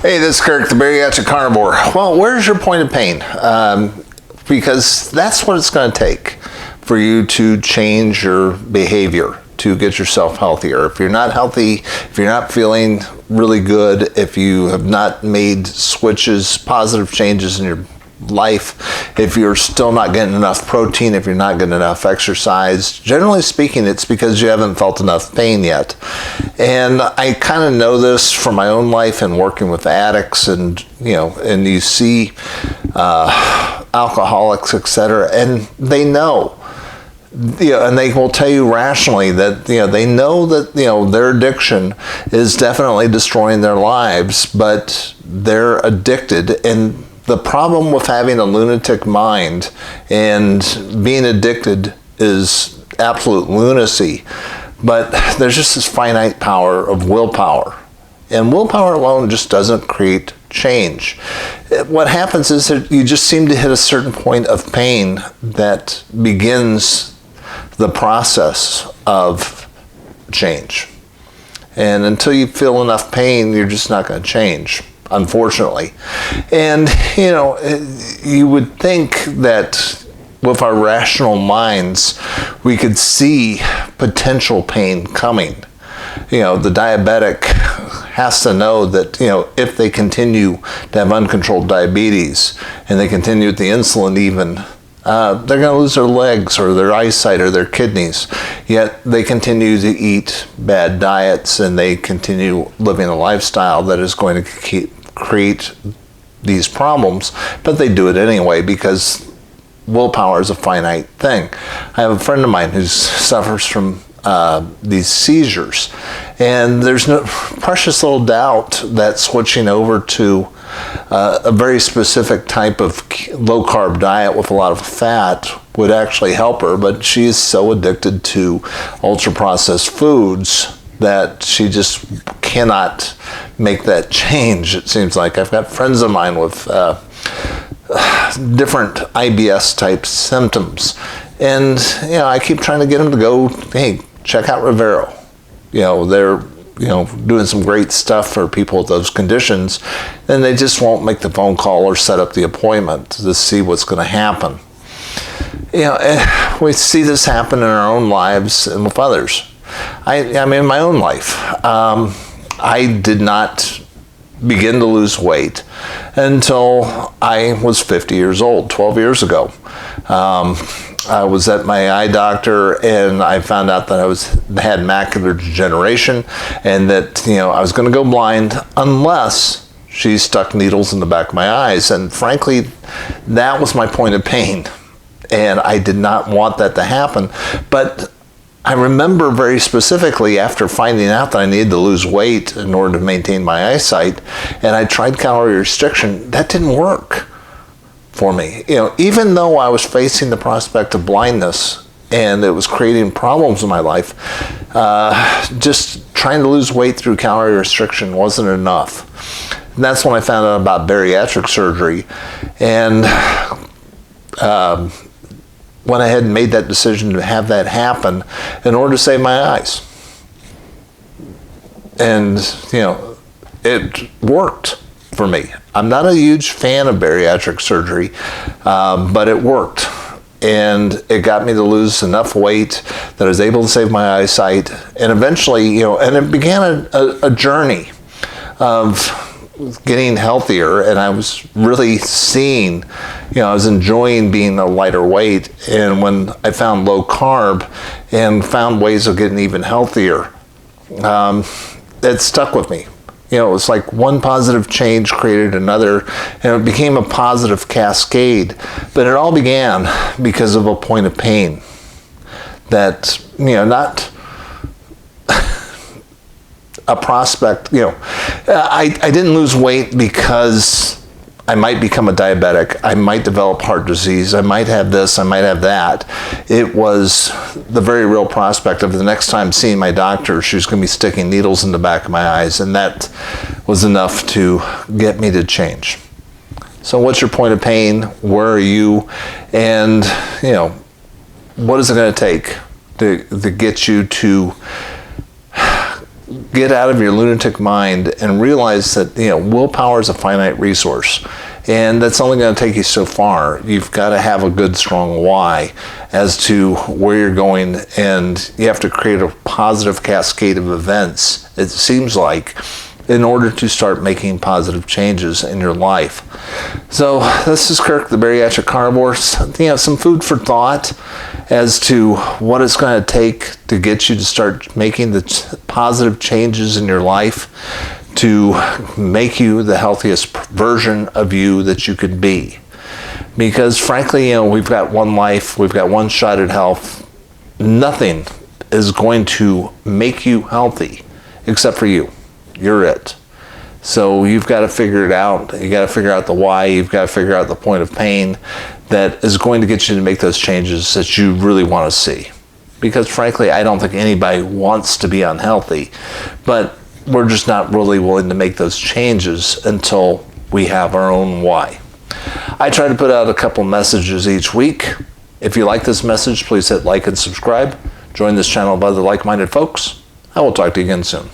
Hey, this is Kirk, the Bariatric Carnivore. Well, where's your point of pain? Because that's what it's going to take for you to change your behavior to get yourself healthier. If you're not healthy, if you're not feeling really good, if you have not made switches, positive changes in your life, if you're still not getting enough protein, if you're not getting enough exercise, generally speaking, it's because you haven't felt enough pain yet. And I kind of know this from my own life and working with addicts, and you see alcoholics, etc., and they know. And they will tell you rationally that they know that their addiction is definitely destroying their lives, but they're addicted. And the problem with having a lunatic mind and being addicted is absolute lunacy. But there's just this finite power of willpower. And willpower alone just doesn't create change. What happens is that you just seem to hit a certain point of pain that begins the process of change. And until you feel enough pain, you're just not going to change, unfortunately. And you would think that with our rational minds, we could see potential pain coming. The diabetic has to know that, if they continue to have uncontrolled diabetes and they continue with the insulin even, they're going to lose their legs or their eyesight or their kidneys. Yet they continue to eat bad diets and they continue living a lifestyle that is going to create these problems, but they do it anyway because willpower is a finite thing. I have a friend of mine who suffers from these seizures, and there's no precious little doubt that switching over to a very specific type of low-carb diet with a lot of fat would actually help her, but she's so addicted to ultra-processed foods that she just cannot make that change, it seems like. I've got friends of mine with different IBS-type symptoms, and I keep trying to get them to go, hey, check out Rivero. They're doing some great stuff for people with those conditions, and they just won't make the phone call or set up the appointment to see what's going to happen. We see this happen in our own lives and with others. I mean, in my own life, I did not begin to lose weight until I was 50 years old, 12 years ago. I was at my eye doctor and I found out that I had macular degeneration and that I was going to go blind unless she stuck needles in the back of my eyes. And frankly, that was my point of pain, and I did not want that to happen. But I remember very specifically after finding out that I needed to lose weight in order to maintain my eyesight, and I tried calorie restriction. That didn't work for me. Even though I was facing the prospect of blindness and it was creating problems in my life, just trying to lose weight through calorie restriction wasn't enough. And that's when I found out about bariatric surgery, and went ahead and made that decision to have that happen in order to save my eyes. And, it worked for me. I'm not a huge fan of bariatric surgery, but it worked. And it got me to lose enough weight that I was able to save my eyesight. And eventually, and it began a journey of getting healthier, and I was really seeing, I was enjoying being a lighter weight. And when I found low carb and found ways of getting even healthier, it stuck with me. It was like one positive change created another, and it became a positive cascade. But it all began because of a point of pain that, not a prospect. I didn't lose weight because I might become a diabetic, I might develop heart disease, I might have this, I might have that. It was the very real prospect of the next time seeing my doctor, she was going to be sticking needles in the back of my eyes, and that was enough to get me to change. So what's your point of pain? Where are you? And, what is it going to take to get you to get out of your lunatic mind and realize that, willpower is a finite resource. And that's only going to take you so far. You've got to have a good, strong why as to where you're going, and you have to create a positive cascade of events, it seems like, in order to start making positive changes in your life. So this is Kirk, the Bariatric Carnivore. Some food for thought as to what it's going to take to get you to start making the positive changes in your life to make you the healthiest version of you that you could be. Because frankly, we've got one life, we've got one shot at health. Nothing is going to make you healthy except for you. You're it. So you've got to figure it out. You got to figure out the why. You've got to figure out the point of pain that is going to get you to make those changes that you really want to see. Because frankly, I don't think anybody wants to be unhealthy, but we're just not really willing to make those changes until we have our own why. I try to put out a couple messages each week. If you like this message, please hit like and subscribe. Join this channel of other like-minded folks. I will talk to you again soon.